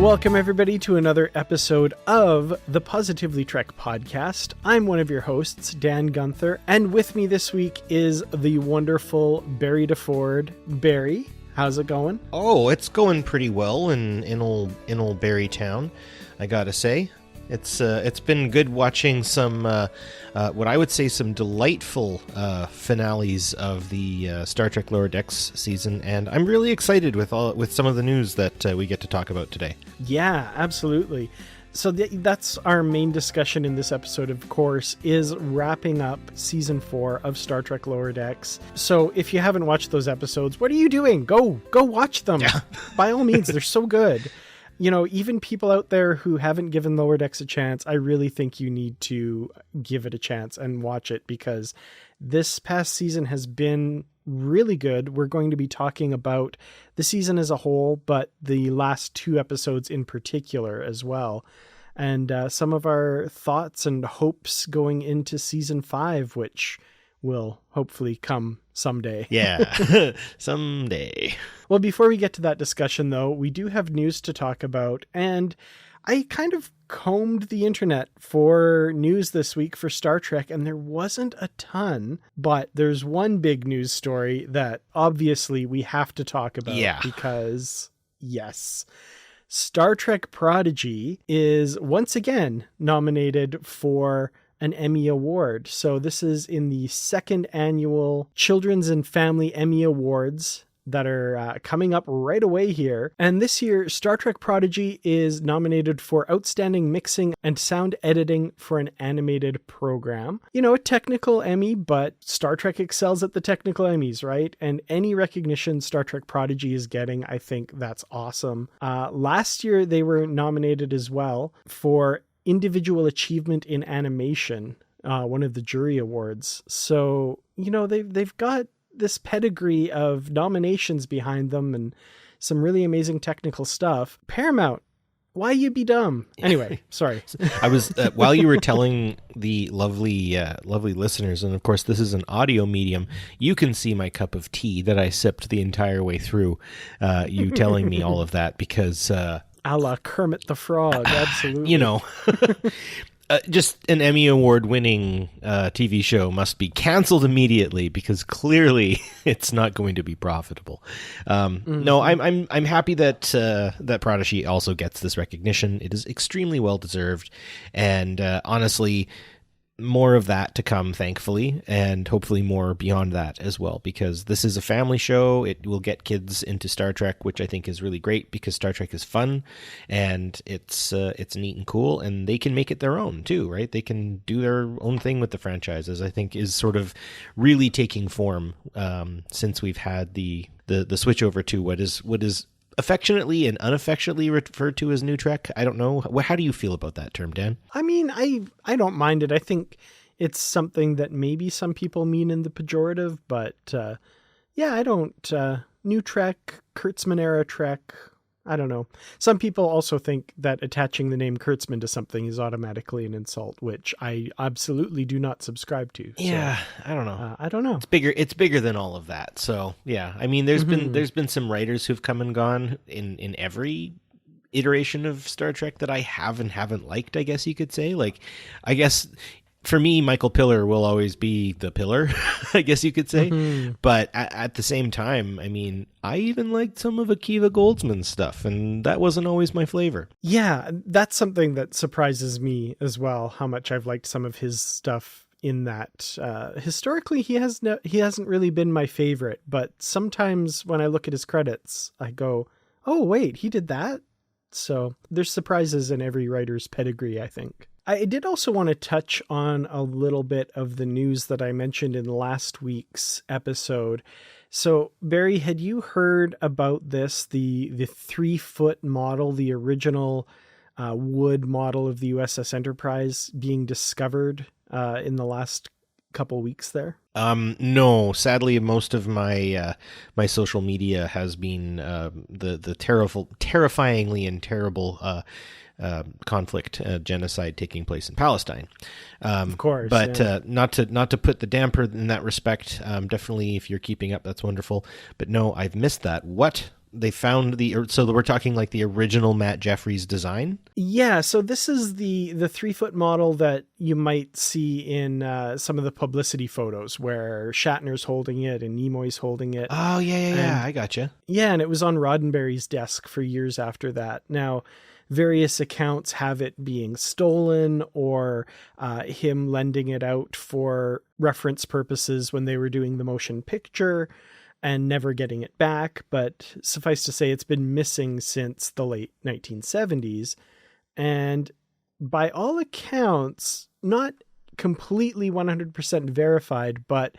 Welcome, everybody, to another episode of the Positively Trek podcast. I'm one of your hosts, Dan Gunther, and with me this week is the wonderful Barry DeFord. Barry, how's it going? Oh, it's going pretty well in old Barry Town, I gotta say. It's been good watching some what I would say some delightful finales of the Star Trek Lower Decks season, and I'm really excited with some of the news that we get to talk about today. Yeah, absolutely. So that's our main discussion in this episode, of course, is wrapping up Season 4 of Star Trek Lower Decks. So if you haven't watched those episodes, what are you doing? Go watch them. Yeah. By all means, they're so good. You know, even people out there who haven't given Lower Decks a chance, I really think you need to give it a chance and watch it, because this past season has been really good. We're going to be talking about the season as a whole, but the last 2 episodes in particular as well. And some of our thoughts and hopes going into Season 5, which will hopefully come someday. Yeah, someday. Well, before we get to that discussion, though, we do have news to talk about, and I kind of combed the internet for news this week for Star Trek, and there wasn't a ton, but there's one big news story that obviously we have to talk about because, yes, Star Trek Prodigy is once again nominated for an Emmy Award. So this is in the 2nd annual Children's and Family Emmy Awards that are coming up right away here. And this year, Star Trek Prodigy is nominated for Outstanding Mixing and Sound Editing for an Animated Program. You know, a technical Emmy, but Star Trek excels at the technical Emmys, right? And any recognition Star Trek Prodigy is getting, I think that's awesome. Last year, they were nominated as well for Individual Achievement in Animation, one of the jury awards. So, you know, they've got this pedigree of nominations behind them and some really amazing technical stuff. Paramount, why you be dumb? Anyway, sorry. I was while you were telling the lovely listeners, and of course this is an audio medium, you can see my cup of tea that I sipped the entire way through. You telling me all of that, because a la Kermit the Frog, absolutely. You know, just an Emmy Award-winning TV show must be canceled immediately, because clearly it's not going to be profitable. No, I'm happy that that Prodigy also gets this recognition. It is extremely well deserved, and honestly, more of that to come, thankfully, and hopefully more beyond that as well, because this is a family show. It will get kids into Star Trek, which I think is really great, because Star Trek is fun and it's neat and cool, and they can make it their own too, right? They can do their own thing with the franchise, as I think is sort of really taking form since we've had the switch over to what is affectionately and unaffectionately referred to as New Trek. I don't know. How do you feel about that term, Dan? I mean, I don't mind it. I think it's something that maybe some people mean in the pejorative, but yeah, I don't. New Trek, Kurtzman era Trek, I don't know. Some people also think that attaching the name Kurtzman to something is automatically an insult, which I absolutely do not subscribe to. Yeah, so, I don't know. I don't know. It's bigger than all of that. So yeah, I mean, there's been some writers who've come and gone in every iteration of Star Trek that I haven't liked, I guess you could say. Like, I guess for me, Michael Piller will always be the Pillar, I guess you could say. Mm-hmm. But at the same time, I mean, I even liked some of Akiva Goldsman's stuff, and that wasn't always my flavor. Yeah, that's something that surprises me as well, how much I've liked some of his stuff, in that historically he hasn't really been my favorite, but sometimes when I look at his credits, I go, oh, wait, he did that? So there's surprises in every writer's pedigree, I think. I did also want to touch on a little bit of the news that I mentioned in last week's episode. So, Barry, had you heard about this, the 3-foot model, the original wood model of the USS Enterprise being discovered in the last couple weeks there? No, sadly, most of my my social media has been the terrifyingly and terrible conflict, genocide taking place in Palestine. Of course, but yeah. Not to put the damper in that respect. Definitely, if you're keeping up, that's wonderful. But no, I've missed that. What they found so we're talking like the original Matt Jeffries design? Yeah, so this is the 3-foot model that you might see in some of the publicity photos where Shatner's holding it and Nimoy's holding it. Oh, yeah, I gotcha. Yeah, and it was on Roddenberry's desk for years after that. Now, various accounts have it being stolen or him lending it out for reference purposes when they were doing the motion picture and never getting it back. But suffice to say, it's been missing since the late 1970s. And by all accounts, not completely 100% verified, but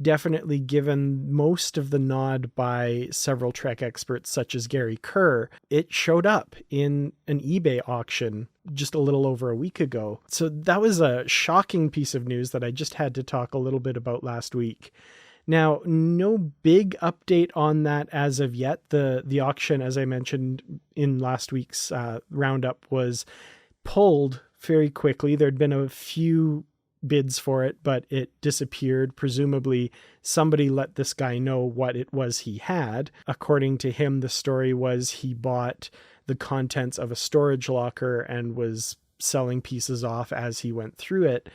definitely given most of the nod by several Trek experts such as Gary Kerr, it showed up in an eBay auction just a little over a week ago. So that was a shocking piece of news that I just had to talk a little bit about last week. Now, no big update on that as of yet. The auction, as I mentioned in last week's roundup, was pulled very quickly. There'd been a few bids for it, but it disappeared. Presumably somebody let this guy know what it was he had. According to him, the story was he bought the contents of a storage locker and was selling pieces off as he went through it.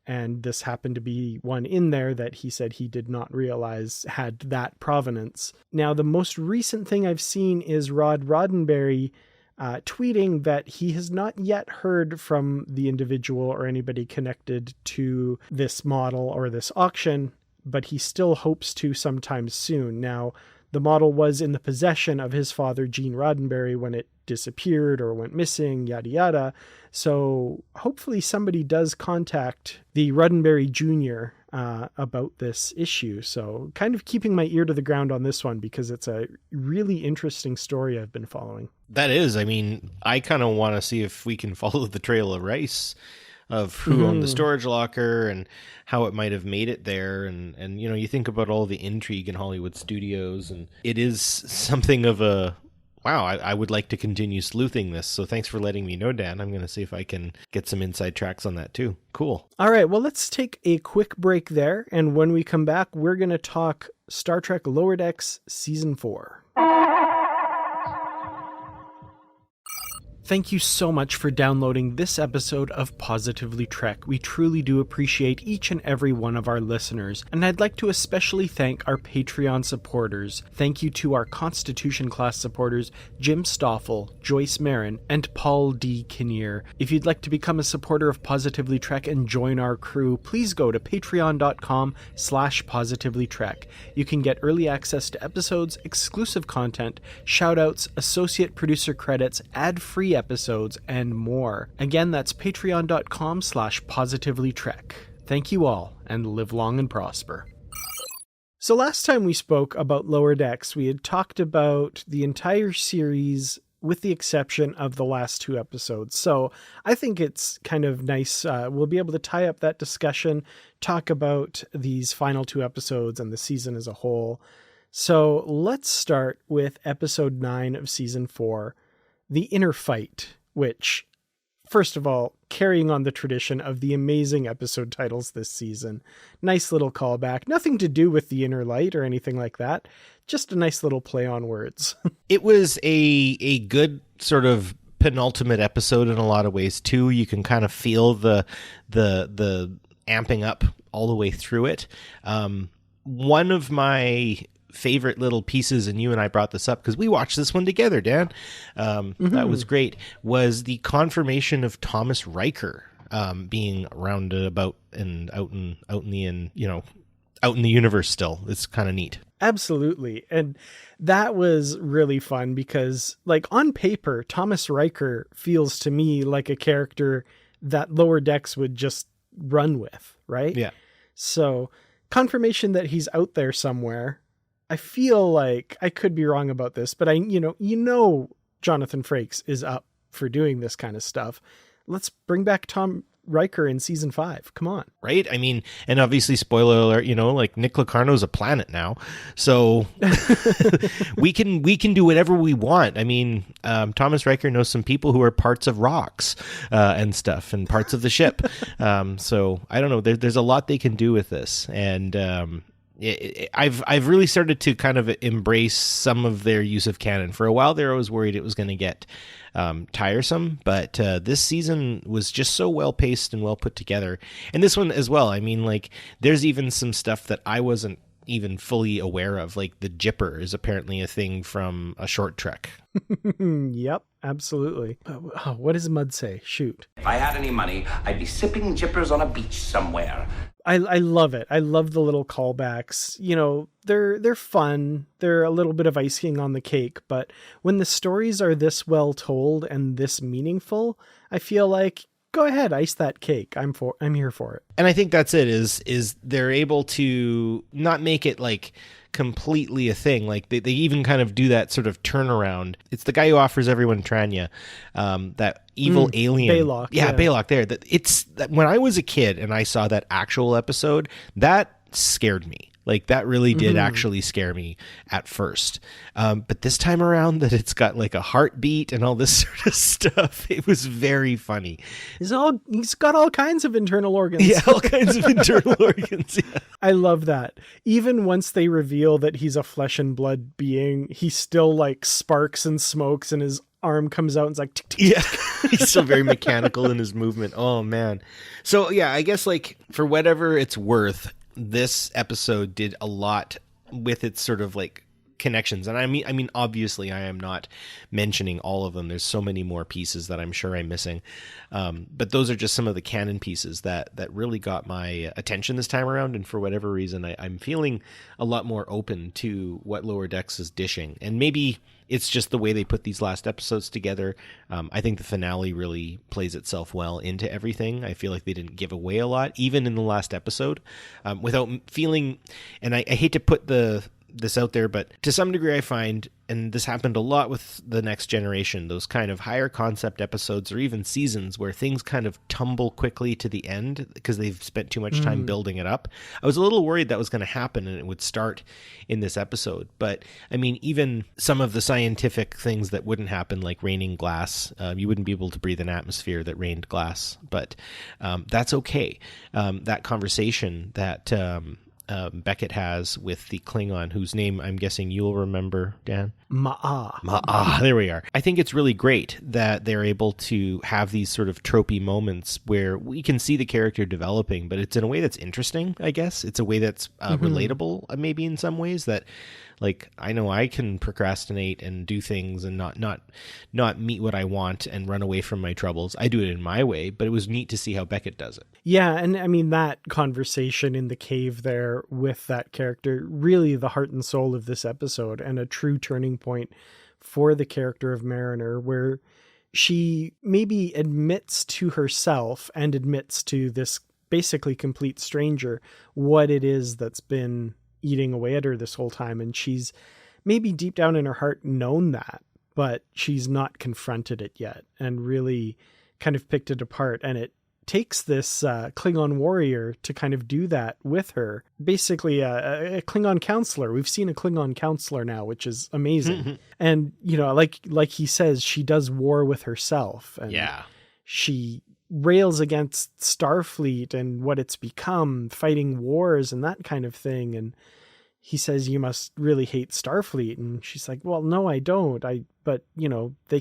And this happened to be one in there that he said he did not realize had that provenance. Now, the most recent thing I've seen is Rod Roddenberry tweeting that he has not yet heard from the individual or anybody connected to this model or this auction, but he still hopes to sometime soon. Now, the model was in the possession of his father, Gene Roddenberry, when it disappeared or went missing, yada yada. So hopefully somebody does contact the Roddenberry Jr. About this issue. So kind of keeping my ear to the ground on this one because it's a really interesting story I've been following. That is. I mean, I kind of want to see if we can follow the trail of Rice of who owned the storage locker and how it might have made it there. And you know, you think about all the intrigue in Hollywood studios, and it is something of a, wow, I would like to continue sleuthing this. So thanks for letting me know, Dan. I'm going to see if I can get some inside tracks on that too. Cool. All right, well, let's take a quick break there. And when we come back, we're going to talk Star Trek Lower Decks Season 4. Thank you so much for downloading this episode of Positively Trek. We truly do appreciate each and every one of our listeners, and I'd like to especially thank our Patreon supporters. Thank you to our Constitution class supporters, Jim Stoffel, Joyce Marin, and Paul D. Kinnear. If you'd like to become a supporter of Positively Trek and join our crew, please go to patreon.com/positivelytrek. You can get early access to episodes, exclusive content, shoutouts, associate producer credits, ad-free episodes, and more. Again, that's patreon.com/positivelytrek. Thank you all, and live long and prosper. So last time we spoke about Lower Decks, we had talked about the entire series with the exception of the last 2 episodes. So I think it's kind of nice. We'll be able to tie up that discussion, talk about these final 2 episodes and the season as a whole. So let's start with episode 9 of season 4, The Inner Fight, which, first of all, carrying on the tradition of the amazing episode titles this season. Nice little callback. Nothing to do with the inner light or anything like that. Just a nice little play on words. It was a good sort of penultimate episode in a lot of ways too. You can kind of feel the amping up all the way through it. One of my favorite little pieces, and you and I brought this up because we watched this one together, Dan. That was great. Was the confirmation of Thomas Riker being rounded about and out in the universe still. It's kind of neat. Absolutely. And that was really fun because, like, on paper, Thomas Riker feels to me like a character that Lower Decks would just run with, right? Yeah. So confirmation that he's out there somewhere. I feel like I could be wrong about this, but Jonathan Frakes is up for doing this kind of stuff. Let's bring back Tom Riker in season 5. Come on. Right? I mean, and obviously, spoiler alert, like Nick Locarno's a planet now. So we can do whatever we want. I mean, Thomas Riker knows some people who are parts of rocks and stuff and parts of the ship. So I don't know. There's a lot they can do with this. And I've really started to kind of embrace some of their use of canon. For a while there, I was worried it was going to get tiresome, but this season was just so well paced and well put together. And this one as well. I mean, like, there's even some stuff that I wasn't even fully aware of, like the jipper is apparently a thing from a short trek. Yep, absolutely. What does Mud say? Shoot. If I had any money, I'd be sipping jippers on a beach somewhere. I love it. I love the little callbacks. You know, they're fun. They're a little bit of icing on the cake, but when the stories are this well told and this meaningful, I feel like, go ahead, ice that cake. I'm here for it. And I think that's it, is they're able to not make it like completely a thing. Like they even kind of do that sort of turnaround. It's the guy who offers everyone Tranya, that evil alien. Baylock. Yeah, Baylock there. That when I was a kid and I saw that actual episode, that scared me. Like that really did actually scare me at first. But this time around that it's got like a heartbeat and all this sort of stuff, it was very funny. He's got all kinds of internal organs. Yeah, all kinds of internal organs. Yeah. I love that. Even once they reveal that he's a flesh and blood being, he still like sparks and smokes and his arm comes out and it's like, tick, tick, yeah, he's still very mechanical in his movement. Oh man. So yeah, I guess like for whatever it's worth, this episode did a lot with its sort of like connections. And I mean, obviously I am not mentioning all of them. There's so many more pieces that I'm sure I'm missing. But those are just some of the canon pieces that really got my attention this time around. And for whatever reason, I'm feeling a lot more open to what Lower Decks is dishing. And maybe it's just the way they put these last episodes together. I think the finale really plays itself well into everything. I feel like they didn't give away a lot, even in the last episode, without feeling, and I hate to put this out there, but to some degree I find, and this happened a lot with The Next Generation, those kind of higher concept episodes or even seasons where things kind of tumble quickly to the end because they've spent too much time building it up. I was a little worried that was going to happen and it would start in this episode. But I mean, even some of the scientific things that wouldn't happen, like raining glass, you wouldn't be able to breathe an atmosphere that rained glass, but that's okay. That conversation that Beckett has with the Klingon, whose name I'm guessing you'll remember, Dan? Ma'a. There we are. I think it's really great that they're able to have these sort of tropey moments where we can see the character developing, but it's in a way that's interesting, I guess. It's a way that's relatable, maybe in some ways, that like I know I can procrastinate and do things and not meet what I want and run away from my troubles. I do it in my way, but it was neat to see how Beckett does it. Yeah, and I mean that conversation in the cave there with that character, really the heart and soul of this episode and a true turning point for the character of Mariner, where she maybe admits to herself and admits to this basically complete stranger what it is that's been eating away at her this whole time. And she's maybe deep down in her heart known that, but she's not confronted it yet and really kind of picked it apart. And it takes this Klingon warrior to kind of do that with her. Basically a Klingon counselor. We've seen a Klingon counselor now, which is amazing. And, you know, like he says, she does war with herself. And yeah. She rails against Starfleet and what it's become, fighting wars and that kind of thing. And he says, you must really hate Starfleet. And she's like, well, no, I don't. But you know, they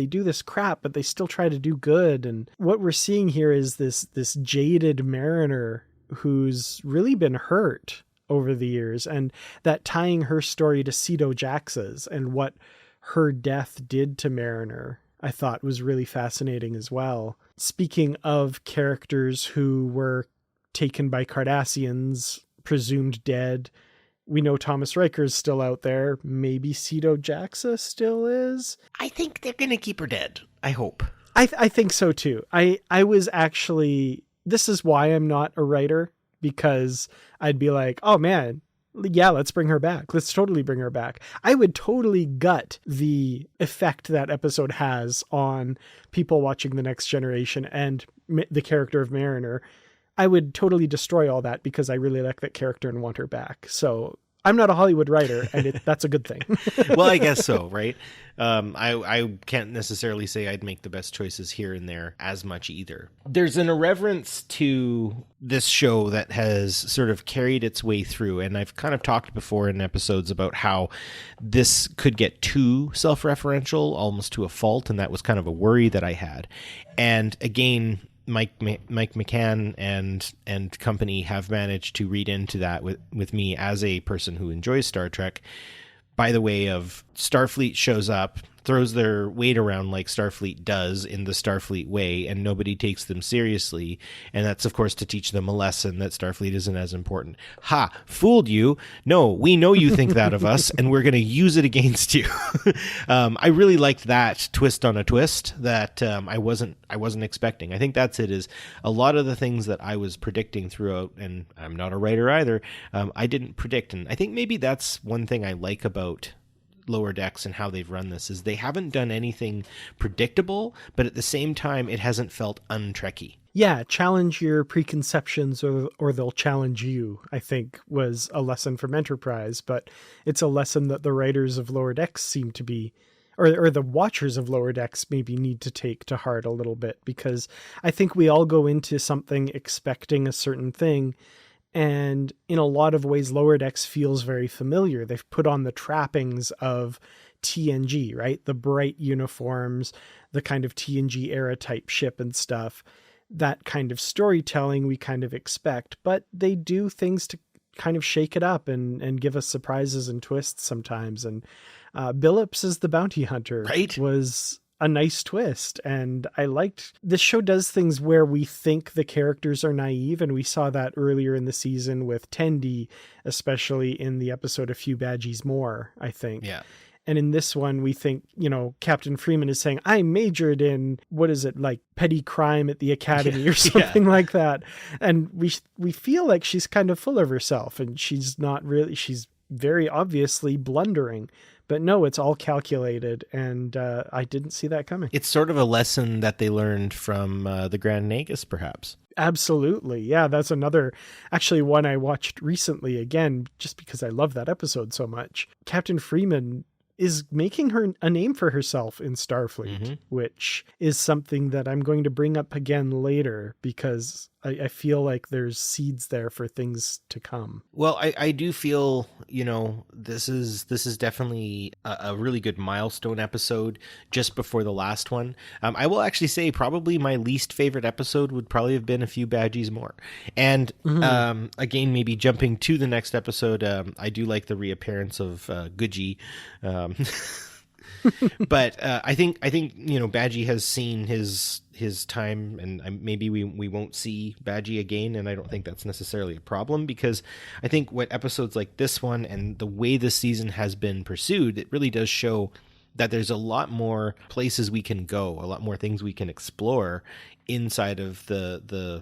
do this crap, but they still try to do good. And what we're seeing here is this jaded Mariner who's really been hurt over the years, and that tying her story to Cedo Jax's and what her death did to Mariner, I thought was really fascinating as well. Speaking of characters who were taken by Cardassians, presumed dead, we know Thomas Riker's still out there. Maybe Cedo Jaxa still is. I think they're going to keep her dead. I hope. I think so too. I was actually, this is why I'm not a writer, because I'd be like, oh man, yeah, let's bring her back. Let's totally bring her back. I would totally gut the effect that episode has on people watching The Next Generation and the character of Mariner. I would totally destroy all that because I really like that character and want her back. So I'm not a Hollywood writer, and that's a good thing. Well, I guess so, right? I can't necessarily say I'd make the best choices here and there as much either. There's an irreverence to this show that has sort of carried its way through, and I've kind of talked before in episodes about how this could get too self-referential, almost to a fault, and that was kind of a worry that I had. And again, Mike McCann and company have managed to read into that with me as a person who enjoys Star Trek by the way of Starfleet shows up, throws their weight around like Starfleet does in the Starfleet way, and nobody takes them seriously. And that's, of course, to teach them a lesson that Starfleet isn't as important. Ha! Fooled you. No, we know you think that of us, and we're going to use it against you. I really liked that twist on a twist that I wasn't expecting. I think that's it, is a lot of the things that I was predicting throughout, and I'm not a writer either, I didn't predict. And I think maybe that's one thing I like about Lower Decks and how they've run this, is they haven't done anything predictable, but at the same time it hasn't felt untrekky. Yeah, challenge your preconceptions or they'll challenge you, I think was a lesson from Enterprise, but it's a lesson that the writers of Lower Decks seem to be, or the watchers of Lower Decks maybe need to take to heart a little bit, because I think we all go into something expecting a certain thing. And in a lot of ways, Lower Decks feels very familiar. They've put on the trappings of TNG, right? The bright uniforms, the kind of TNG era type ship and stuff. That kind of storytelling we kind of expect, but they do things to kind of shake it up and give us surprises and twists sometimes. And Billups as the bounty hunter was a nice twist. And I liked this show does things where we think the characters are naive. And we saw that earlier in the season with Tendi, especially in the episode A Few Badgies More, I think. Yeah. And in this one, we think, Captain Freeman is saying, I majored in, what is it, like petty crime at the academy or something like that. And we feel like she's kind of full of herself, and she's not really, she's very obviously blundering. But no, it's all calculated, and I didn't see that coming. It's sort of a lesson that they learned from the Grand Nagus, perhaps. Absolutely. Yeah, that's actually one I watched recently again, just because I love that episode so much. Captain Freeman is making her a name for herself in Starfleet, which is something that I'm going to bring up again later, because I feel like there's seeds there for things to come. Well, I do feel, this is definitely a really good milestone episode just before the last one. I will actually say probably my least favorite episode would probably have been A Few Badgies More. And again, maybe jumping to the next episode, I do like the reappearance of Guji. But I think Badgie has seen his time, and maybe we won't see Badgie again, and I don't think that's necessarily a problem, because I think what episodes like this one and the way this season has been pursued, it really does show that there's a lot more places we can go, a lot more things we can explore inside of the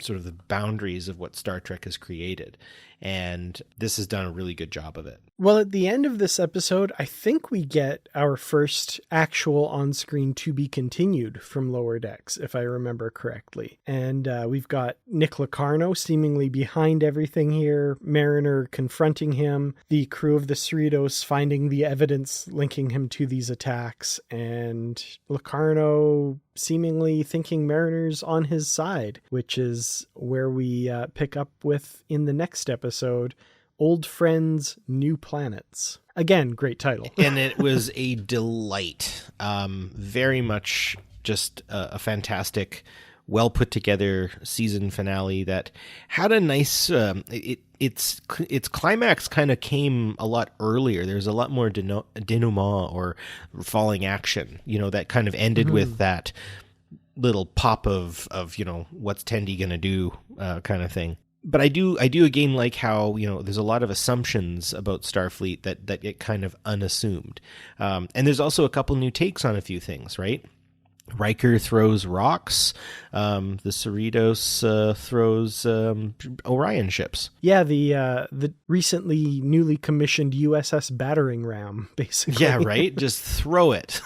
sort of the boundaries of what Star Trek has created. And this has done a really good job of it. Well, at the end of this episode, I think we get our first actual on-screen to be continued from Lower Decks, if I remember correctly. And we've got Nick Locarno seemingly behind everything here, Mariner confronting him, the crew of the Cerritos finding the evidence linking him to these attacks, and Locarno seemingly thinking Mariner's on his side, which is where we pick up with in the next episode, Old Friends, New Planets. Again, great title. And it was a delight. Very much just a fantastic, well put together season finale that had a nice, its climax kind of came a lot earlier. There's a lot more denouement or falling action, that kind of ended with that little pop of what's Tendi gonna do kind of thing. But I do again like how, there's a lot of assumptions about Starfleet that get kind of unassumed. And there's also a couple new takes on a few things, right? Riker throws rocks. The Cerritos throws Orion ships. Yeah, the recently newly commissioned USS Battering Ram, basically. Yeah, right. Just throw it,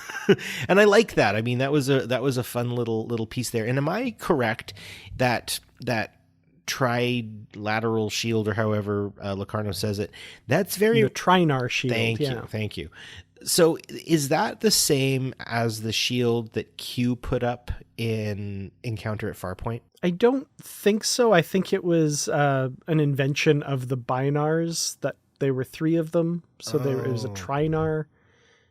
and I like that. I mean, that was a fun little piece there. And am I correct that trilateral shield, or however Locarno says it. That's very... The Trinar shield. Thank you. So is that the same as the shield that Q put up in Encounter at Farpoint? I don't think so. I think it was an invention of the Binars, that there were 3 of them. So it was a Trinar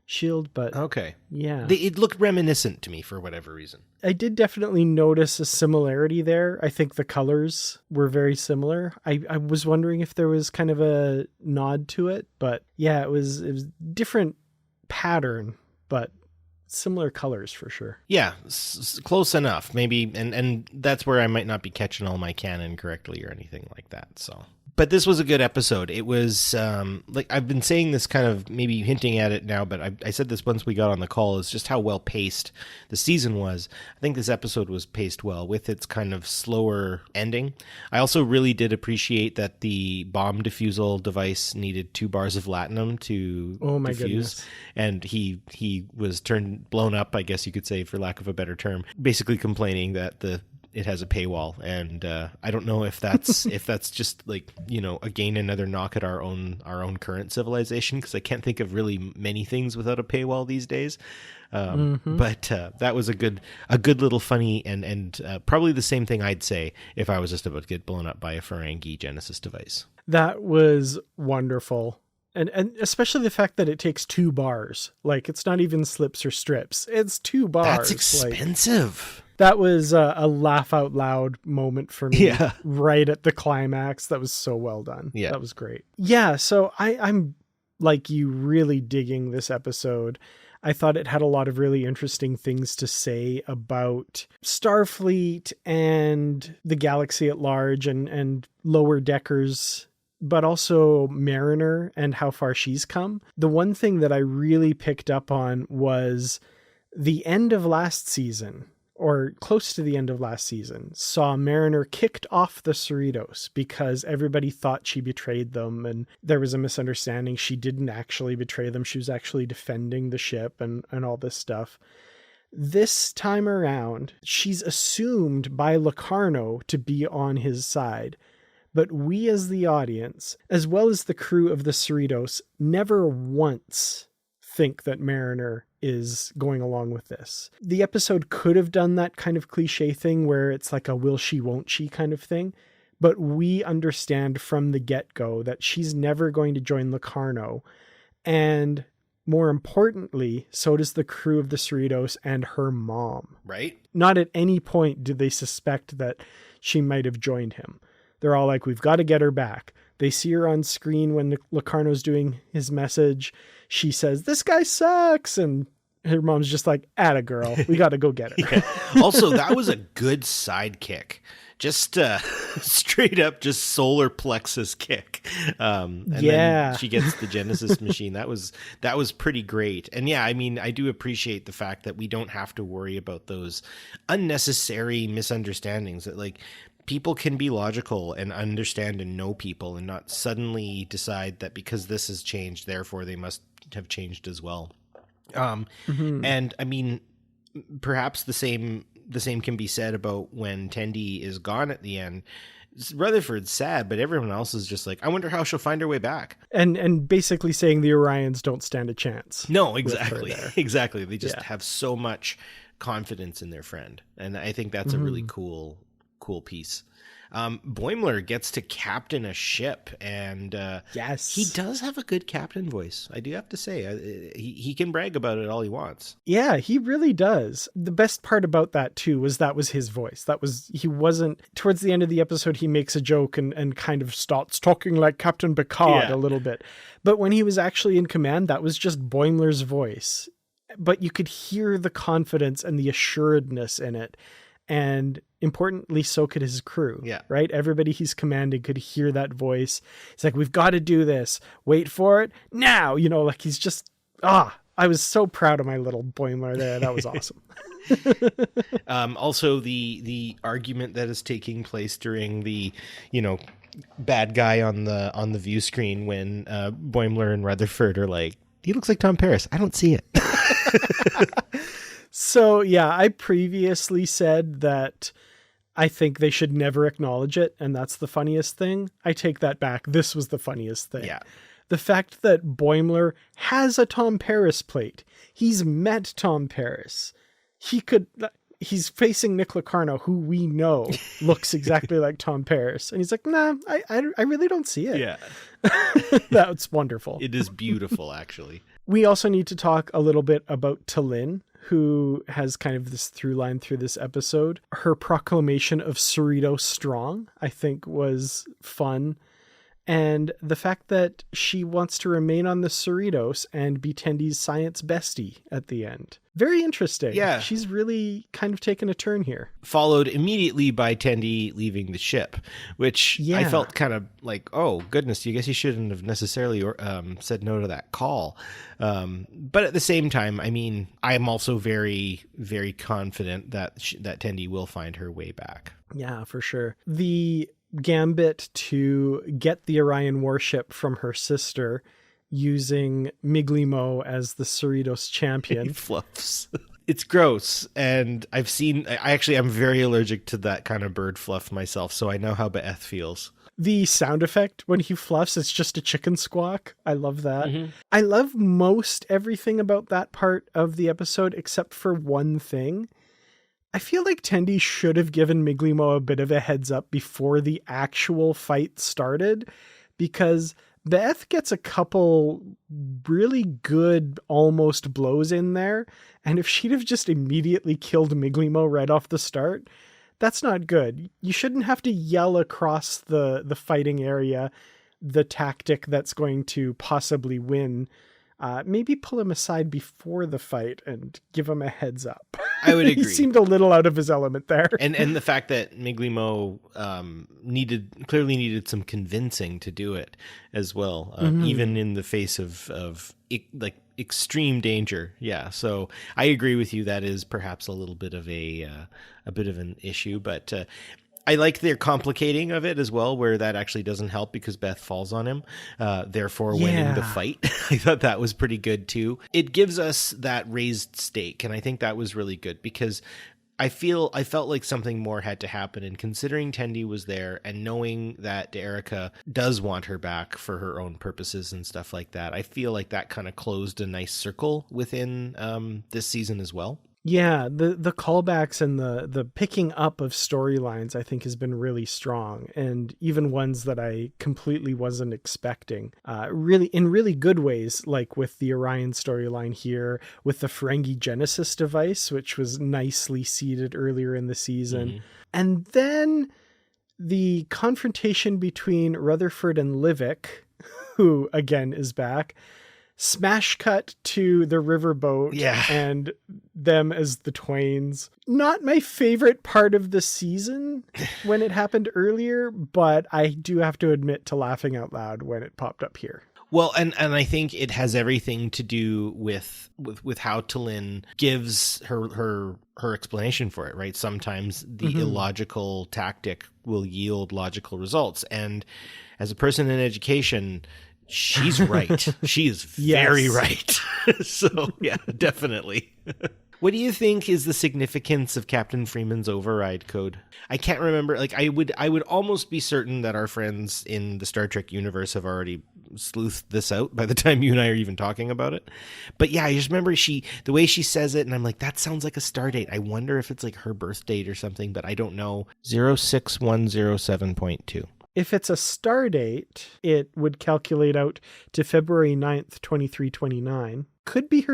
shield, but okay. Yeah. It looked reminiscent to me for whatever reason. I did definitely notice a similarity there. I think the colors were very similar. I was wondering if there was kind of a nod to it, but yeah, it was different pattern, but similar colors for sure. Yeah, close enough. Maybe, and that's where I might not be catching all my canon correctly or anything like that. So, but this was a good episode. It was like I've been saying this, kind of maybe hinting at it now, but I said this once we got on the call, is just how well paced the season was. I think this episode was paced well with its kind of slower ending. I also really did appreciate that the bomb defusal device needed 2 bars of latinum to defuse. Goodness. And he was blown up, I guess you could say, for lack of a better term, basically complaining that it has a paywall, and I don't know if that's just like, again, another knock at our own current civilization, because I can't think of really many things without a paywall these days. But that was a good little funny, and probably the same thing I'd say if I was just about to get blown up by a Ferengi Genesis device. That was wonderful. And especially the fact that it takes 2 bars. Like, it's not even slips or strips. It's 2 bars. That's expensive. That was a laugh out loud moment for me. Yeah. Right at the climax. That was so well done. Yeah. That was great. Yeah. So I'm like you, really digging this episode. I thought it had a lot of really interesting things to say about Starfleet and the galaxy at large, and lower deckers, but also Mariner and how far she's come. The one thing that I really picked up on was the end of last season, or close to the end of last season, saw Mariner kicked off the Cerritos because everybody thought she betrayed them, and there was a misunderstanding. She didn't actually betray them. She was actually defending the ship and all this stuff. This time around, she's assumed by Locarno to be on his side. But we as the audience, as well as the crew of the Cerritos, never once think that Mariner is going along with this. The episode could have done that kind of cliche thing where it's like a will she, won't she kind of thing. But we understand from the get-go that she's never going to join Locarno. And more importantly, so does the crew of the Cerritos and her mom. Right? Not at any point did they suspect that she might have joined him. They're all like, we've got to get her back. They see her on screen when Locarno's doing his message. She says, this guy sucks. And her mom's just like, atta girl, we got to go get her. Yeah. Also, that was a good sidekick. Just straight up, just solar plexus kick. And then she gets the Genesis machine. That was pretty great. And yeah, I mean, I do appreciate the fact that we don't have to worry about those unnecessary misunderstandings that, like, people can be logical and understand and know people and not suddenly decide that because this has changed, therefore they must have changed as well. And I mean, perhaps the same can be said about when Tendi is gone at the end. Rutherford's sad, but everyone else is just like, I wonder how she'll find her way back. And basically saying the Orions don't stand a chance. No, exactly. Exactly. They just have so much confidence in their friend. And I think that's a really cool piece. Boimler gets to captain a ship, and yes, he does have a good captain voice. I do have to say, he can brag about it all he wants. Yeah, he really does. The best part about that too was his voice. He wasn't, towards the end of the episode, he makes a joke and kind of starts talking like Captain Picard a little bit. But when he was actually in command, that was just Boimler's voice. But you could hear the confidence and the assuredness in it. And importantly, so could his crew. Yeah. Right? Everybody he's commanding could hear that voice. He's like, we've got to do this. Wait for it now. Like he's just, I was so proud of my little Boimler there. That was awesome. Also, the argument that is taking place during the, bad guy on the view screen when Boimler and Rutherford are like, he looks like Tom Paris. I don't see it. So, yeah, I previously said that I think they should never acknowledge it, and that's the funniest thing. I take that back. This was the funniest thing. Yeah. The fact that Boimler has a Tom Paris plate. He's met Tom Paris. He's facing Nick Locarno, who we know looks exactly like Tom Paris. And he's like, nah, I really don't see it. Yeah. That's wonderful. It is beautiful, actually. We also need to talk a little bit about T'Lyn, who has kind of this through line through this episode. Her proclamation of Cerritos strong, I think, was fun. And the fact that she wants to remain on the Cerritos and be Tendy's science bestie at the end. Very interesting. Yeah. She's really kind of taken a turn here. Followed immediately by Tendi leaving the ship, which I felt kind of like, oh, goodness, I guess you shouldn't have necessarily said no to that call. But at the same time, I mean, I'm also very, very confident that that Tendi will find her way back. Yeah, for sure. The gambit to get the Orion warship from her sister using Miglimo as the Cerritos champion. He fluffs. It's gross. And I'm very allergic to that kind of bird fluff myself. So I know how Beth feels. The sound effect when he fluffs, it's just a chicken squawk. I love that. Mm-hmm. I love most everything about that part of the episode, except for one thing. I feel like Tendi should have given Miglimo a bit of a heads up before the actual fight started, because Beth gets a couple really good almost blows in there. And if she'd have just immediately killed Miglimo right off the start, that's not good. You shouldn't have to yell across the fighting area the tactic that's going to possibly win. Maybe pull him aside before the fight and give him a heads up. I would agree. He seemed a little out of his element there. And the fact that Miglimo clearly needed some convincing to do it as well, even in the face of extreme danger. Yeah, so I agree with you. That is perhaps a little bit of an issue, but I like their complicating of it as well, where that actually doesn't help because Beth falls on him, therefore winning the fight. I thought that was pretty good too. It gives us that raised stake, and I think that was really good because I felt like something more had to happen, and considering Tendi was there and knowing that D'Erica does want her back for her own purposes and stuff like that, I feel like that kind of closed a nice circle within this season as well. Yeah, the callbacks and the picking up of storylines I think has been really strong, and even ones that I completely wasn't expecting. Really in really good ways, like with the Orion storyline here, with the Ferengi Genesis device, which was nicely seeded earlier in the season. Mm-hmm. And then the confrontation between Rutherford and Livik, who again is back. Smash cut to the riverboat and them as the Twains. Not my favorite part of the season when it happened earlier, but I do have to admit to laughing out loud when it popped up here. Well, and I think it has everything to do with how T'Lyn gives her explanation for it, right? Sometimes the illogical tactic will yield logical results. And as a person in education, she's right. She is very right. So, yeah, definitely. What do you think is the significance of Captain Freeman's override code? I can't remember. Like, I would almost be certain that our friends in the Star Trek universe have already sleuthed this out by the time you and I are even talking about it. But yeah, I just remember the way she says it, and I'm like, that sounds like a star date. I wonder if it's like her birth date or something, but I don't know. 06107.2. If it's a star date, it would calculate out to February 9th, 2329. Could be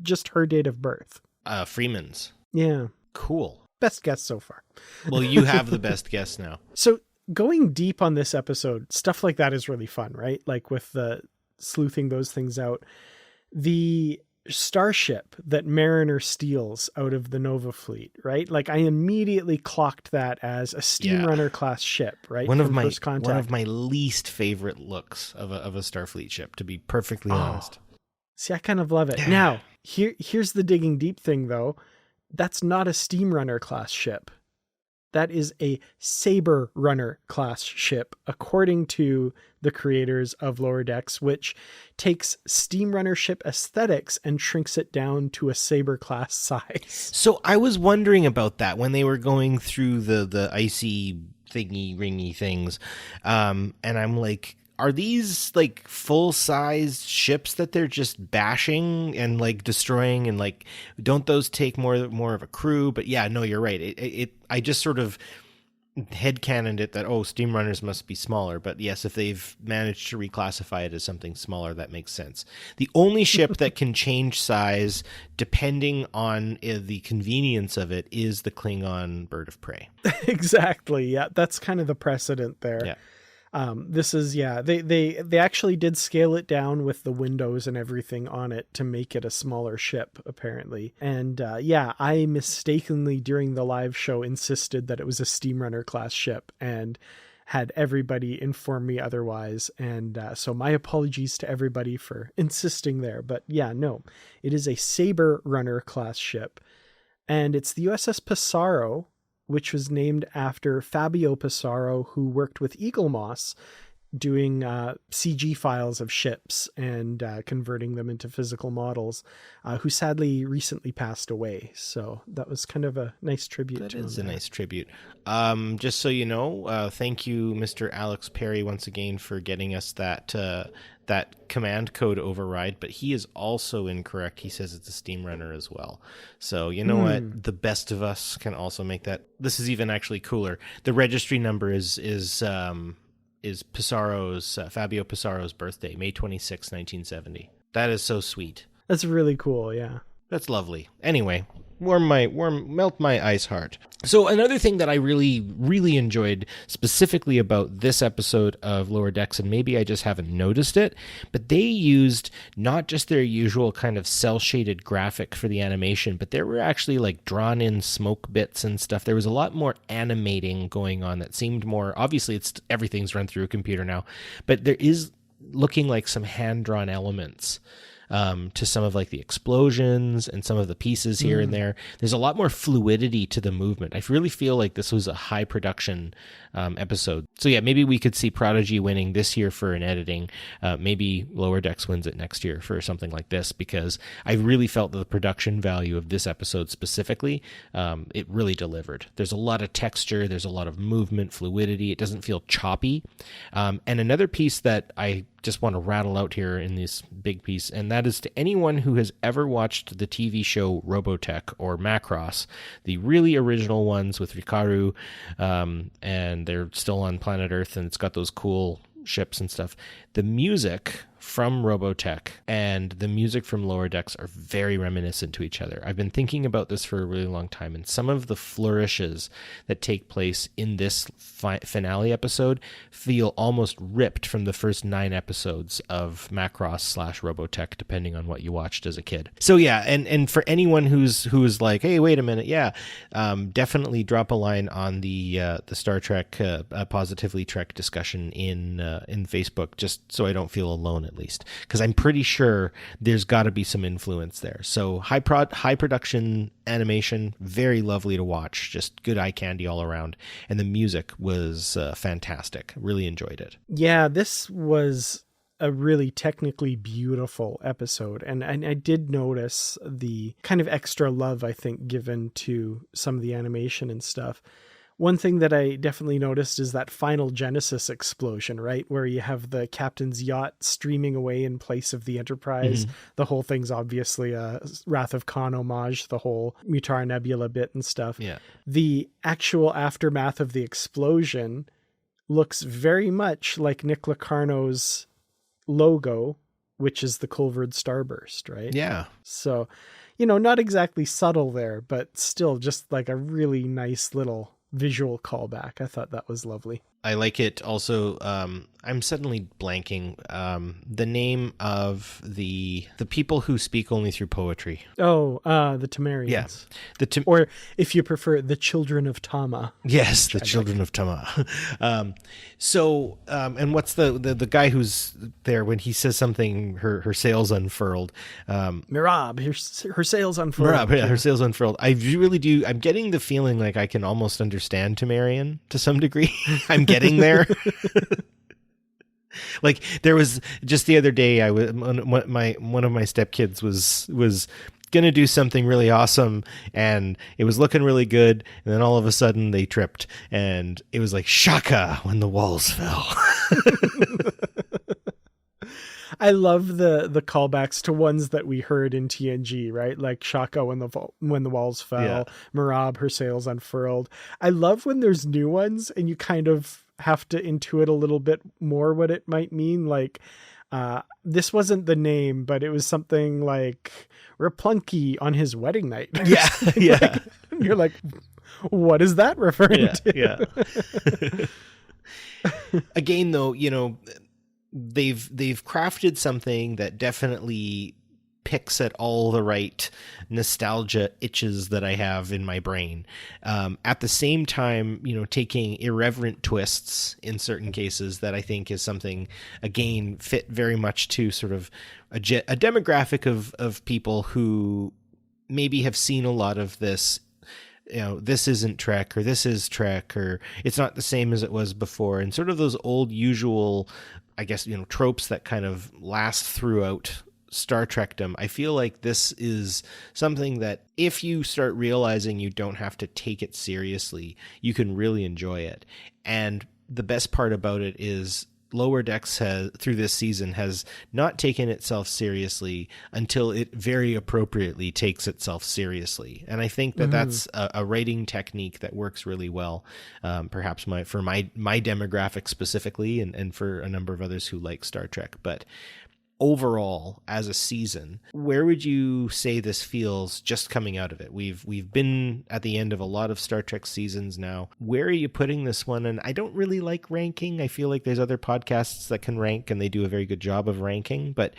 just her date of birth. Freeman's. Yeah. Cool. Best guess so far. Well, you have the best guess now. So going deep on this episode, stuff like that is really fun, right? Like with the sleuthing those things out. The starship that Mariner steals out of the Nova fleet, right? Like I immediately clocked that as a Steamrunner class ship, right? One of my least favorite looks of a Starfleet ship, to be perfectly honest. See, I kind of love it. Now, here's the digging deep thing though. That's not a Steamrunner class ship. That is a Saber Runner class ship, according to the creators of Lower Decks, which takes Steam Runner ship aesthetics and shrinks it down to a Saber class size. So I was wondering about that when they were going through the icy thingy ringy things. And I'm like, are these like full-sized ships that they're just bashing and like destroying, and like don't those take more of a crew? But yeah, no, you're right. I just sort of headcanoned it that, oh, Steam Runners must be smaller. But yes, if they've managed to reclassify it as something smaller, that makes sense. The only ship that can change size depending on the convenience of it is the Klingon Bird of Prey. Exactly. Yeah, that's kind of the precedent there. Yeah. This is, they actually did scale it down with the windows and everything on it to make it a smaller ship, apparently. And I mistakenly during the live show insisted that it was a Steam Runner class ship and had everybody inform me otherwise. And so my apologies to everybody for insisting there. But yeah, no, it is a Saber Runner class ship. And it's the USS Pissarro, which was named after Fabio Pissarro, who worked with Eaglemoss doing CG files of ships and converting them into physical models, who sadly recently passed away. So that was kind of a nice tribute to him. That is a nice tribute. Just so you know, thank you, Mr. Alex Perry, once again for getting us that command code override, but he is also incorrect. He says it's a Steam Runner as well. So you know what? The best of us can also make that. This is even actually cooler. The registry number is Pissarro's, Fabio Pissarro's birthday, May 26, 1970. That is so sweet. That's really cool. Yeah. That's lovely. Anyway, melt my ice heart. So another thing that I really, really enjoyed specifically about this episode of Lower Decks, and maybe I just haven't noticed it, but they used not just their usual kind of cel-shaded graphic for the animation, but there were actually like drawn in smoke bits and stuff. There was a lot more animating going on that seemed more, obviously everything's run through a computer now, but there is looking like some hand-drawn elements to some of like the explosions and some of the pieces here and there. There's a lot more fluidity to the movement. I really feel like this was a high production episode. So yeah, maybe we could see Prodigy winning this year for an editing. Maybe Lower Decks wins it next year for something like this, because I really felt that the production value of this episode specifically, it really delivered. There's a lot of texture. There's a lot of movement, fluidity. It doesn't feel choppy. And another piece that I just want to rattle out here in this big piece, and that is to anyone who has ever watched the TV show Robotech or Macross, the really original ones with Rikaru, and they're still on planet Earth, and it's got those cool ships and stuff. The music from Robotech and the music from Lower Decks are very reminiscent to each other. I've been thinking about this for a really long time, and some of the flourishes that take place in this finale episode feel almost ripped from the first 9 episodes of Macross / Robotech, depending on what you watched as a kid. So yeah, and for anyone who's like, hey, wait a minute, yeah, definitely drop a line on the Star Trek Positively Trek discussion in Facebook, just so I don't feel alone, at least, because I'm pretty sure there's got to be some influence there. So high production animation, very lovely to watch, just good eye candy all around, and the music was fantastic. Really enjoyed it. Yeah, this was a really technically beautiful episode, and I did notice the kind of extra love, I think, given to some of the animation and stuff. One thing that I definitely noticed is that final Genesis explosion, right? Where you have the captain's yacht streaming away in place of the Enterprise. Mm-hmm. The whole thing's obviously a Wrath of Khan homage, the whole Mutara Nebula bit and stuff. Yeah. The actual aftermath of the explosion looks very much like Nick Locarno's logo, which is the Culvered Starburst, right? Yeah. So, not exactly subtle there, but still just like a really nice little visual callback. I thought that was lovely. I like it also. I'm suddenly blanking. The name of the people who speak only through poetry. Oh, the Temerians. Yeah. Or if you prefer, the Children of Tama. Yes, the Children of Tama. And what's the guy who's there when he says something, her sails unfurled. Mirab, her sails unfurled. Mirab, yeah, her sails unfurled. I really do. I'm getting the feeling like I can almost understand Temerian to some degree. I'm getting there. Like there was just the other day, one of my stepkids was gonna do something really awesome, and it was looking really good, and then all of a sudden they tripped, and it was like Shaka when the walls fell. I love the callbacks to ones that we heard in TNG, right? Like Shaka when the walls fell, Yeah. Marab, her sails unfurled. I love when there's new ones and you kind of have to intuit a little bit more what it might mean. Like this wasn't the name, but it was something like Raplunky on his wedding night. Yeah, yeah. Like, you're like, what is that referring to? Yeah. Again, though, they've crafted something that definitely picks at all the right nostalgia itches that I have in my brain. At the same time, taking irreverent twists in certain cases that I think is something, again, fit very much to sort of a demographic of people who maybe have seen a lot of this. This isn't Trek, or this is Trek, or it's not the same as it was before, and sort of those old usual, I guess, tropes that kind of last throughout Star Trekdom. I feel like this is something that if you start realizing you don't have to take it seriously, you can really enjoy it. And the best part about it is Lower Decks through this season has not taken itself seriously until it very appropriately takes itself seriously. And I think that that's a writing technique that works really well, perhaps for my demographic specifically, and for a number of others who like Star Trek. But overall, as a season, where would you say this feels just coming out of it? We've been at the end of a lot of Star Trek seasons now. Where are you putting this one? And I don't really like ranking. I feel like there's other podcasts that can rank, and they do a very good job of ranking. But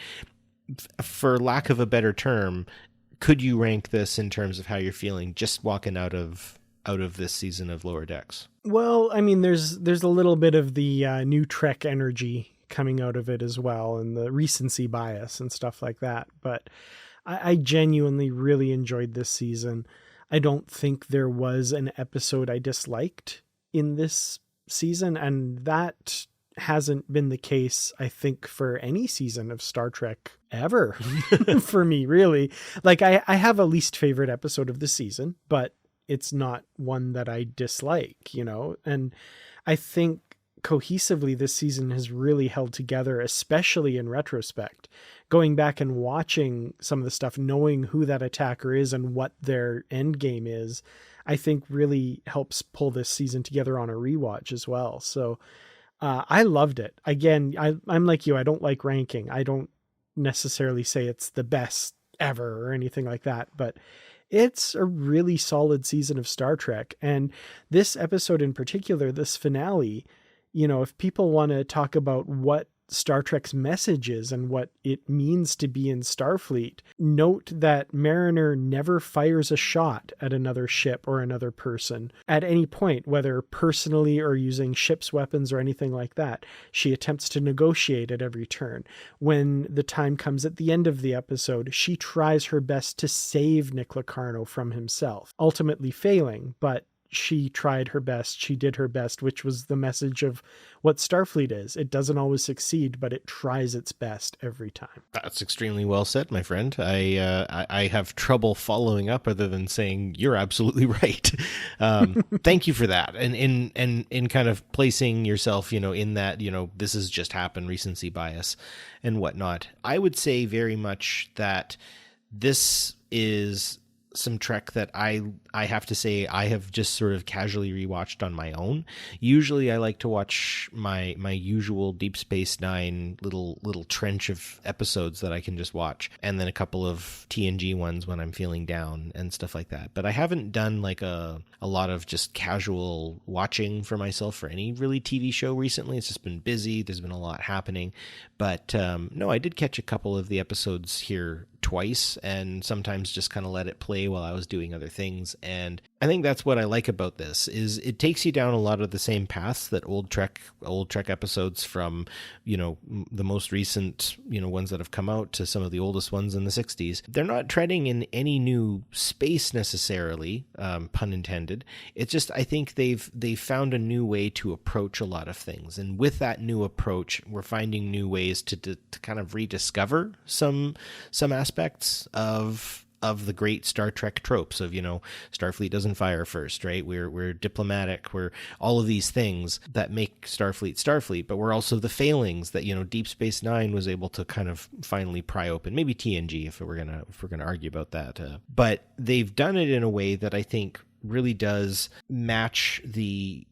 for lack of a better term, could you rank this in terms of how you're feeling just walking out of this season of Lower Decks? Well, I mean, there's a little bit of the new Trek energy coming out of it as well, and the recency bias and stuff like that. But I genuinely really enjoyed this season. I don't think there was an episode I disliked in this season, and that hasn't been the case, I think, for any season of Star Trek ever for me, really. Like I have a least favorite episode of the season, but it's not one that I dislike, and I think cohesively this season has really held together, especially in retrospect. Going back and watching some of the stuff, knowing who that attacker is and what their end game is, I think really helps pull this season together on a rewatch as well. So I loved it. Again, I'm like you, I don't like ranking. I don't necessarily say it's the best ever or anything like that, but it's a really solid season of Star Trek. And this episode in particular, this finale, if people want to talk about what Star Trek's message is and what it means to be in Starfleet, note that Mariner never fires a shot at another ship or another person at any point, whether personally or using ship's weapons or anything like that. She attempts to negotiate at every turn. When the time comes at the end of the episode, she tries her best to save Nick Locarno from himself, ultimately failing, but she tried her best. She did her best, which was the message of what Starfleet is. It doesn't always succeed, but it tries its best every time. That's extremely well said, my friend. I have trouble following up other than saying you're absolutely right. Thank you for that. And in kind of placing yourself, in that, this has just happened, recency bias and whatnot. I would say very much that this is some Trek that I have to say I have just sort of casually rewatched on my own. Usually I like to watch my usual Deep Space Nine little trench of episodes that I can just watch, and then a couple of TNG ones when I'm feeling down and stuff like that. But I haven't done like a lot of just casual watching for myself for any really TV show recently. It's just been busy. There's been a lot happening. But no, I did catch a couple of the episodes here twice, and sometimes just kind of let it play while I was doing other things. And I think that's what I like about this, is it takes you down a lot of the same paths that old Trek episodes from, the most recent, ones that have come out to some of the oldest ones in the 60s. They're not treading in any new space necessarily, pun intended. It's just, I think they've found a new way to approach a lot of things. And with that new approach, we're finding new ways to kind of rediscover some aspects of the great Star Trek tropes of, Starfleet doesn't fire first, right? We're diplomatic. We're all of these things that make Starfleet, but we're also the failings that, Deep Space Nine was able to kind of finally pry open. Maybe TNG if we're gonna argue about that. But they've done it in a way that I think really does match the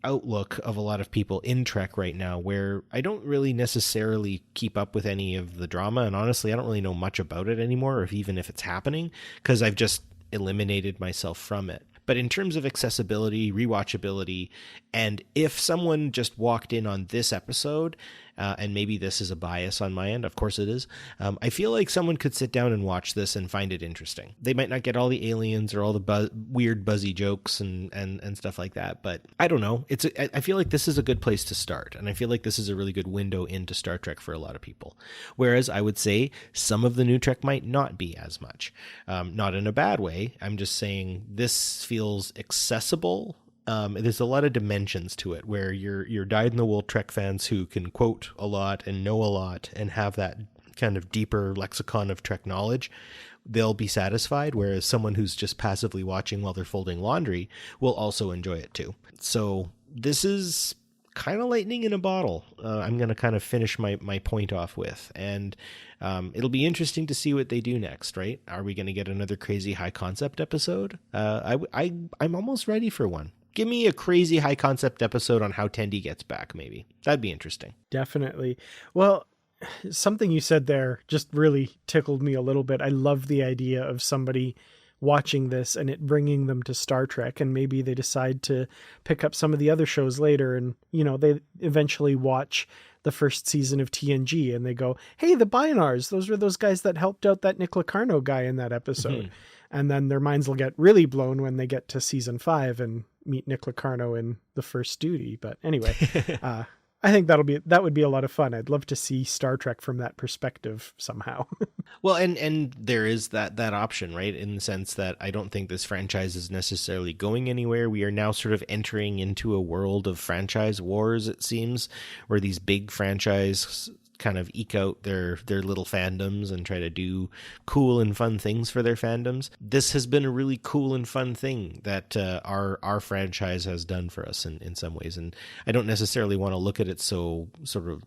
outlook of a lot of people in Trek right now, where I don't really necessarily keep up with any of the drama, and honestly I don't really know much about it anymore, or even if it's happening, because I've just eliminated myself from it. But in terms of accessibility, rewatchability, and if someone just walked in on this episode, and maybe this is a bias on my end, of course it is, I feel like someone could sit down and watch this and find it interesting. They might not get all the aliens or all the weird buzzy jokes and stuff like that, but I don't know. I feel like this is a good place to start, and I feel like this is a really good window into Star Trek for a lot of people. Whereas I would say some of the new Trek might not be as much. Not in a bad way. I'm just saying this feels accessible. There's a lot of dimensions to it, where your dyed-in-the-wool Trek fans who can quote a lot and know a lot and have that kind of deeper lexicon of Trek knowledge, they'll be satisfied, whereas someone who's just passively watching while they're folding laundry will also enjoy it too. So this is kind of lightning in a bottle. I'm going to kind of finish my point off with, and it'll be interesting to see what they do next, right? Are we going to get another crazy high concept episode? I'm almost ready for one. Give me a crazy high concept episode on how Tendi gets back, maybe. That'd be interesting. Definitely. Well, something you said there just really tickled me a little bit. I love the idea of somebody watching this and it bringing them to Star Trek, and maybe they decide to pick up some of the other shows later, and they eventually watch the first season of TNG and they go, hey, the Bynars, those were those guys that helped out that Nick Locarno guy in that episode. Mm-hmm. And then their minds will get really blown when they get to season 5 and meet Nick Locarno in The First Duty. But anyway, I think that would be a lot of fun. I'd love to see Star Trek from that perspective somehow. Well, and there is that option, right? In the sense that I don't think this franchise is necessarily going anywhere. We are now sort of entering into a world of franchise wars, it seems, where these big franchise kind of eke out their little fandoms and try to do cool and fun things for their fandoms. This has been a really cool and fun thing that our franchise has done for us in some ways, and I don't necessarily want to look at it so sort of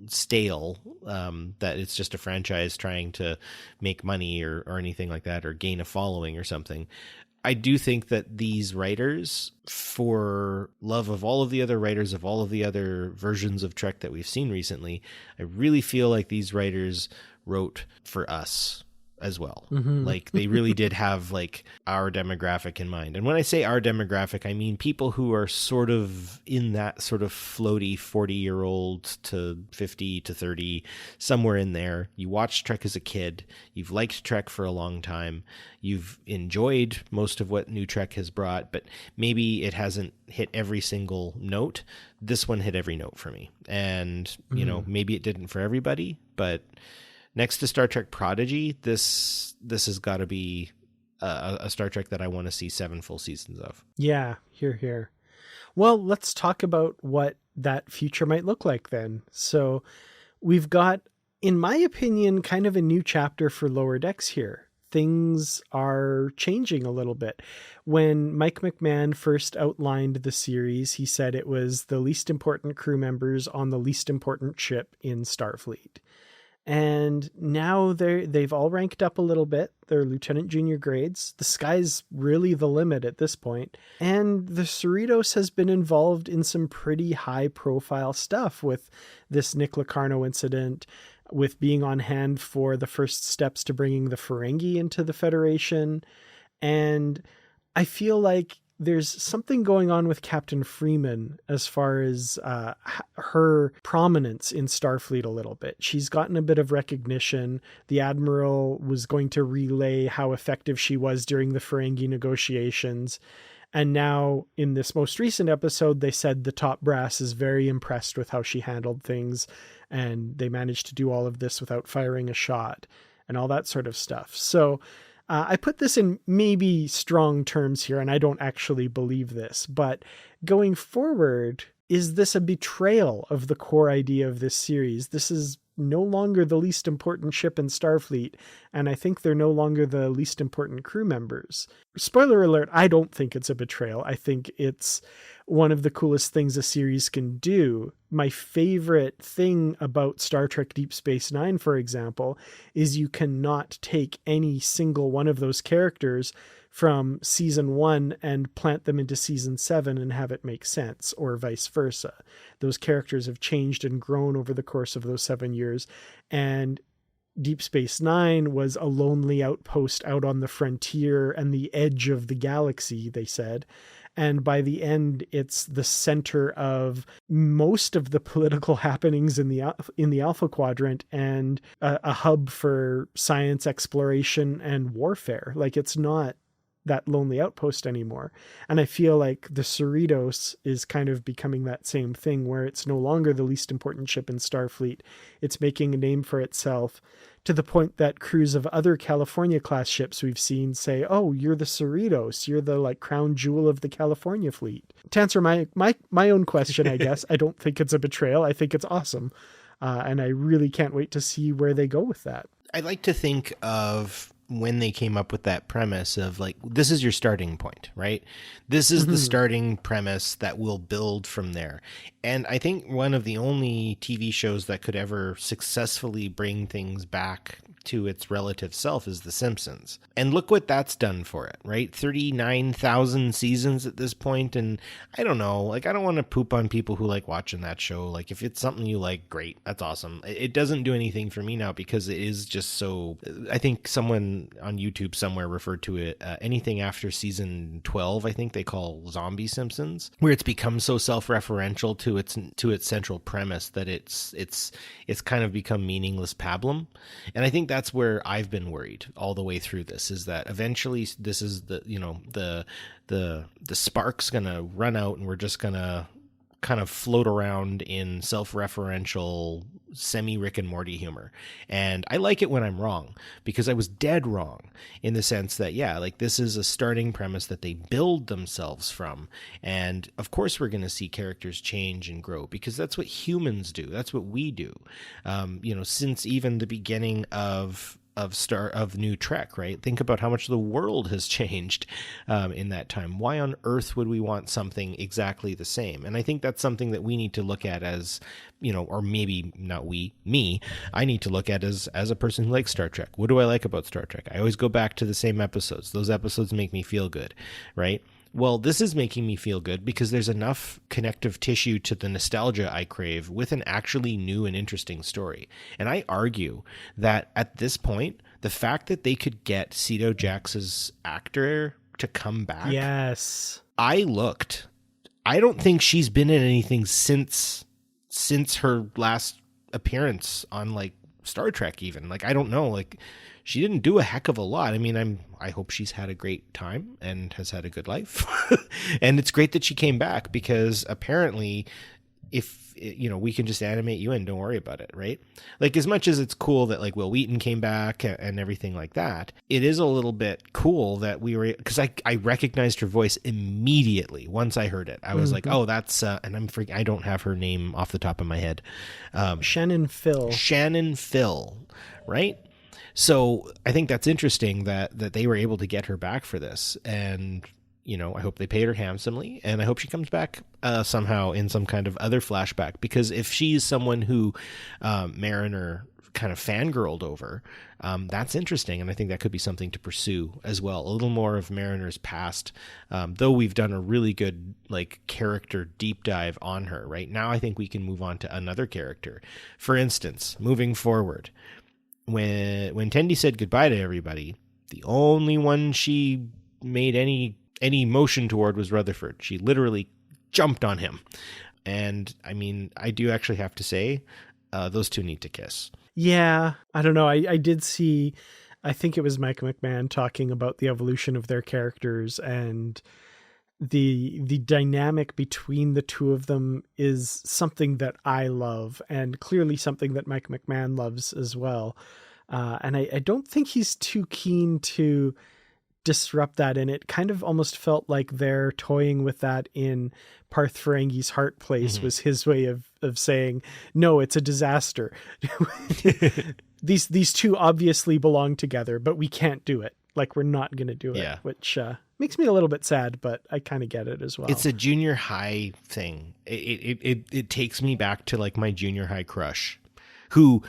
stale, that it's just a franchise trying to make money or anything like that, or gain a following or something. I do think that these writers, for love of all of the other writers of all of the other versions of Trek that we've seen recently, I really feel like these writers wrote for us as well. Mm-hmm. Like they really did have like our demographic in mind. And when I say our demographic, I mean people who are sort of in that sort of floaty 40-year-old to 50 to 30, somewhere in there. You watched Trek as a kid. You've liked Trek for a long time. You've enjoyed most of what new Trek has brought, but maybe it hasn't hit every single note. This one hit every note for me. And, maybe it didn't for everybody, but next to Star Trek Prodigy, this has got to be a Star Trek that I want to see 7 full seasons of. Yeah, here. Well, let's talk about what that future might look like then. So we've got, in my opinion, kind of a new chapter for Lower Decks here. Things are changing a little bit. When Mike McMahon first outlined the series, he said it was the least important crew members on the least important ship in Starfleet. And now they've all ranked up a little bit. They're lieutenant junior grades. The sky's really the limit at this point. And the Cerritos has been involved in some pretty high profile stuff with this Nick Locarno incident, with being on hand for the first steps to bringing the Ferengi into the Federation. And I feel like there's something going on with Captain Freeman as far as her prominence in Starfleet a little bit. She's gotten a bit of recognition. The Admiral was going to relay how effective she was during the Ferengi negotiations. And now in this most recent episode, they said the top brass is very impressed with how she handled things. And they managed to do all of this without firing a shot and all that sort of stuff. So I put this in maybe strong terms here, and I don't actually believe this, but going forward, is this a betrayal of the core idea of this series? This is no longer the least important ship in Starfleet, and I think they're no longer the least important crew members. Spoiler alert, I don't think it's a betrayal. I think it's one of the coolest things a series can do. My favorite thing about Star Trek Deep Space Nine, for example, is you cannot take any single one of those characters from season 1 and plant them into season 7 and have it make sense, or vice versa. Those characters have changed and grown over the course of those 7 years. And Deep Space Nine was a lonely outpost out on the frontier and the edge of the galaxy, they said. And by the end, it's the center of most of the political happenings in the Alpha Quadrant, and a hub for science exploration and warfare. Like, it's not that lonely outpost anymore. And I feel like the Cerritos is kind of becoming that same thing, where it's no longer the least important ship in Starfleet. It's making a name for itself, to the point that crews of other California class ships we've seen say, oh, you're the Cerritos, you're the like crown jewel of the California fleet. To answer my own question, I guess, I don't think it's a betrayal. I think it's awesome. And I really can't wait to see where they go with that. I like to think of when they came up with that premise of like, this is your starting point, right? This is the starting premise that will build from there. And I think one of the only TV shows that could ever successfully bring things back to its relative self is The Simpsons. And look what that's done for it, right? 39,000 seasons at this point. And I don't know, like, I don't want to poop on people who like watching that show. Like, if it's something you like, great, that's awesome. It doesn't do anything for me now because it is just so, I think someone on YouTube somewhere referred to it, anything after season 12, I think they call Zombie Simpsons, where it's become so self-referential to its central premise that it's kind of become meaningless pablum. And I think that's where I've been worried all the way through this, is that eventually this is the spark's gonna run out and we're just gonna kind of float around in self-referential semi Rick and Morty humor. And I like it when I'm wrong, because I was dead wrong in the sense that, yeah, like, this is a starting premise that they build themselves from. And of course we're going to see characters change and grow, because that's what humans do. That's what we do. Since even the beginning of New Trek, right? Think about how much the world has changed in that time. Why on earth would we want something exactly the same? And I think that's something that we need to look at as, or maybe not me, I need to look at as a person who likes Star Trek. What do I like about Star Trek? I always go back to the same episodes. Those episodes make me feel good, right? Well, this is making me feel good because there's enough connective tissue to the nostalgia I crave with an actually new and interesting story. And I argue that at this point, the fact that they could get Cito Jax's actor to come back. Yes. I don't think she's been in anything since her last appearance on like Star Trek even. Like, I don't know, like, she didn't do a heck of a lot. I mean, I hope she's had a great time and has had a good life. And it's great that she came back, because apparently if, we can just animate you in, don't worry about it, right? Like, as much as it's cool that like Will Wheaton came back and everything like that, it is a little bit cool that we were, because I recognized her voice immediately once I heard it. I was like, oh, that's and I don't have her name off the top of my head. Shannon Phil, right? So I think that's interesting that they were able to get her back for this. And, I hope they paid her handsomely, and I hope she comes back somehow in some kind of other flashback, because if she's someone who Mariner kind of fangirled over, that's interesting. And I think that could be something to pursue as well. A little more of Mariner's past, though we've done a really good like character deep dive on her. Right now, I think we can move on to another character. For instance, moving forward, when Tendi said goodbye to everybody, the only one she made any motion toward was Rutherford. She literally jumped on him. And I mean, I do actually have to say, those two need to kiss. Yeah, I don't know. I did see, I think it was Mike McMahon talking about the evolution of their characters, and the dynamic between the two of them is something that I love, and clearly something that Mike McMahon loves as well. And I don't think he's too keen to disrupt that, and it kind of almost felt like they're toying with that in Parth Ferengi's Heart Place. Was his way of saying, no, it's a disaster. These two obviously belong together, but we can't do it. Like, we're not going to do it, which makes me a little bit sad, but I kind of get it as well. It's a junior high thing. It takes me back to like my junior high crush, who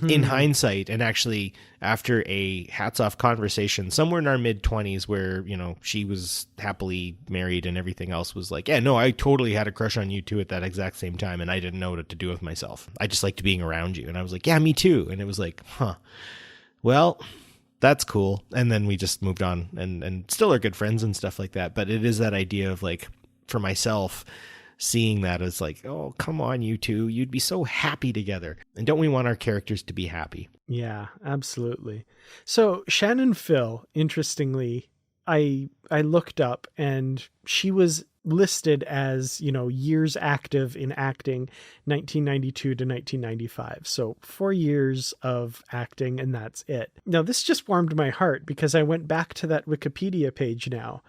in hindsight, and actually after a hats off conversation somewhere in our mid-20s where, you know, she was happily married and everything else, was like, yeah, no, I totally had a crush on you too at that exact same time, and I didn't know what to do with myself. I just liked being around you. And I was like, yeah, me too. And it was like, well, that's cool. And then we just moved on and still are good friends and stuff like that. But it is that idea of like, for myself, seeing that as like, oh, come on, you two, you'd be so happy together. And don't we want our characters to be happy? Yeah, absolutely. So Shannon Phil, interestingly, I looked up, and she was listed as, you know, years active in acting, 1992 to 1995. So 4 years of acting, and that's it. Now, this just warmed my heart because I went back to that Wikipedia page now.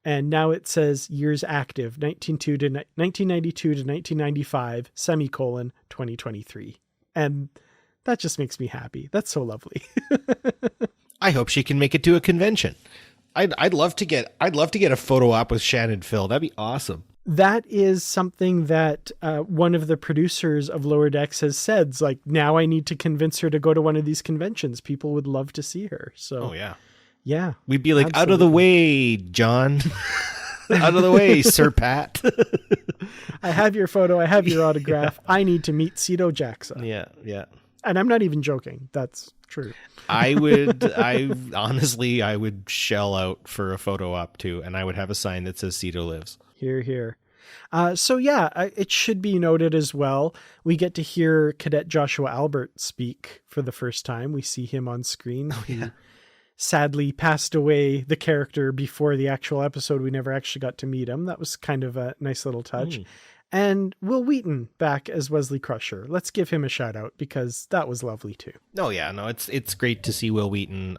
And now it says years active, 1992 to 1995, semicolon, 2023. And that just makes me happy. That's so lovely. I hope she can make it to a convention. I'd love to get a photo op with Shannon Phil. That'd be awesome. That is something that one of the producers of Lower Decks has said. It's like, now I need to convince her to go to one of these conventions. People would love to see her. So, oh yeah. Yeah. We'd be like, absolutely. Out of the way, John. Out of the way, Sir Pat. I have your photo. I have your autograph. Yeah. I need to meet Cito Jackson. Yeah, yeah. And I'm not even joking. That's true. I honestly would shell out for a photo op too, and I would have a sign that says Cito lives. Hear, hear. So yeah, it should be noted as well, we get to hear Cadet Joshua Albert speak for the first time. We see him on screen. Oh, yeah. Sadly passed away, the character, before the actual episode. We never actually got to meet him. That was kind of a nice little touch. And Will Wheaton back as Wesley Crusher. Let's give him a shout out because that was lovely too. Oh yeah, no, it's great to see Will Wheaton.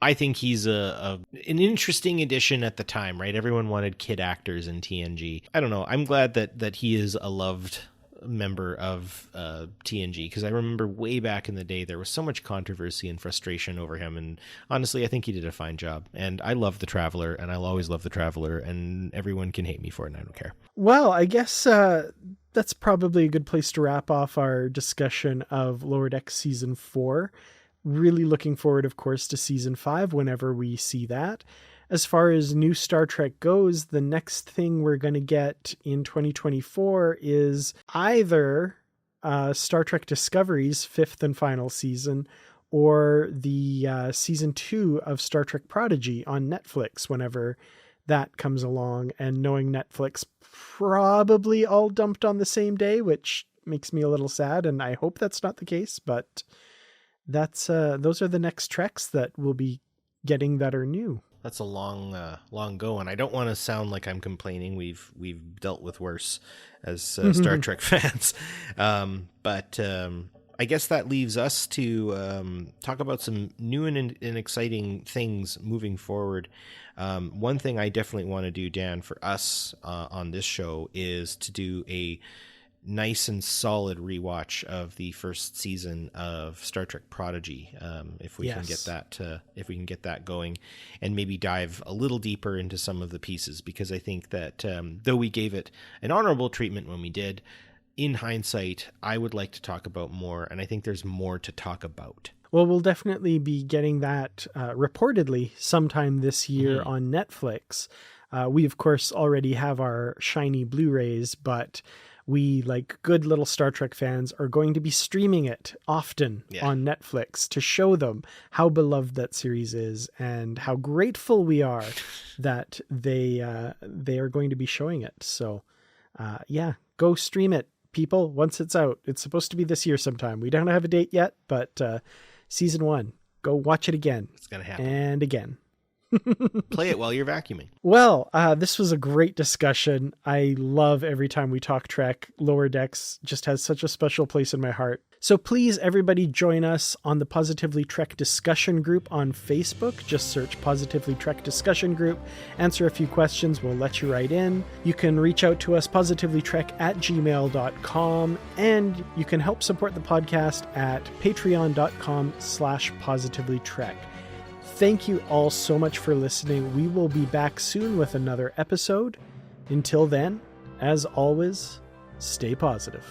I think he's an interesting addition at the time, right? Everyone wanted kid actors in TNG. I don't know. I'm glad that he is a loved member of TNG, because I remember way back in the day there was so much controversy and frustration over him, and honestly I think he did a fine job. And I love The Traveler, and I'll always love The Traveler, and everyone can hate me for it and I don't care. Well, I guess that's probably a good place to wrap off our discussion of Lower Decks Season 4. Really looking forward, of course, to Season 5 whenever we see that. As far as new Star Trek goes, the next thing we're going to get in 2024 is either Star Trek Discovery's 5th and final season, or the season 2 of Star Trek Prodigy on Netflix whenever that comes along. And knowing Netflix, probably all dumped on the same day, which makes me a little sad, and I hope that's not the case, but that's those are the next treks that we'll be getting that are new. That's a long go, and I don't want to sound like I'm complaining. We've dealt with worse as Star Trek fans, but I guess that leaves us to talk about some new and exciting things moving forward. One thing I definitely want to do, Dan, for us on this show is to do a nice and solid rewatch of the first season of Star Trek Prodigy, if we can get that going, and maybe dive a little deeper into some of the pieces, because I think that though we gave it an honorable treatment when we did, in hindsight, I would like to talk about more, and I think there's more to talk about. Well, we'll definitely be getting that reportedly sometime this year on Netflix. We, of course, already have our shiny Blu-rays, but we, like good little Star Trek fans, are going to be streaming it often on Netflix to show them how beloved that series is and how grateful we are that they are going to be showing it. So, go stream it, people, once it's out. It's supposed to be this year sometime. We don't have a date yet, but season 1, go watch it again. It's going to happen. And again. Play it while you're vacuuming. Well, this was a great discussion. I love every time we talk Trek. Lower Decks just has such a special place in my heart. So please, everybody, join us on the Positively Trek discussion group on Facebook. Just search Positively Trek discussion group. Answer a few questions. We'll let you right in. You can reach out to us, positivelytrek@gmail.com. And you can help support the podcast at patreon.com/positivelytrek. Thank you all so much for listening. We will be back soon with another episode. Until then, as always, stay positive.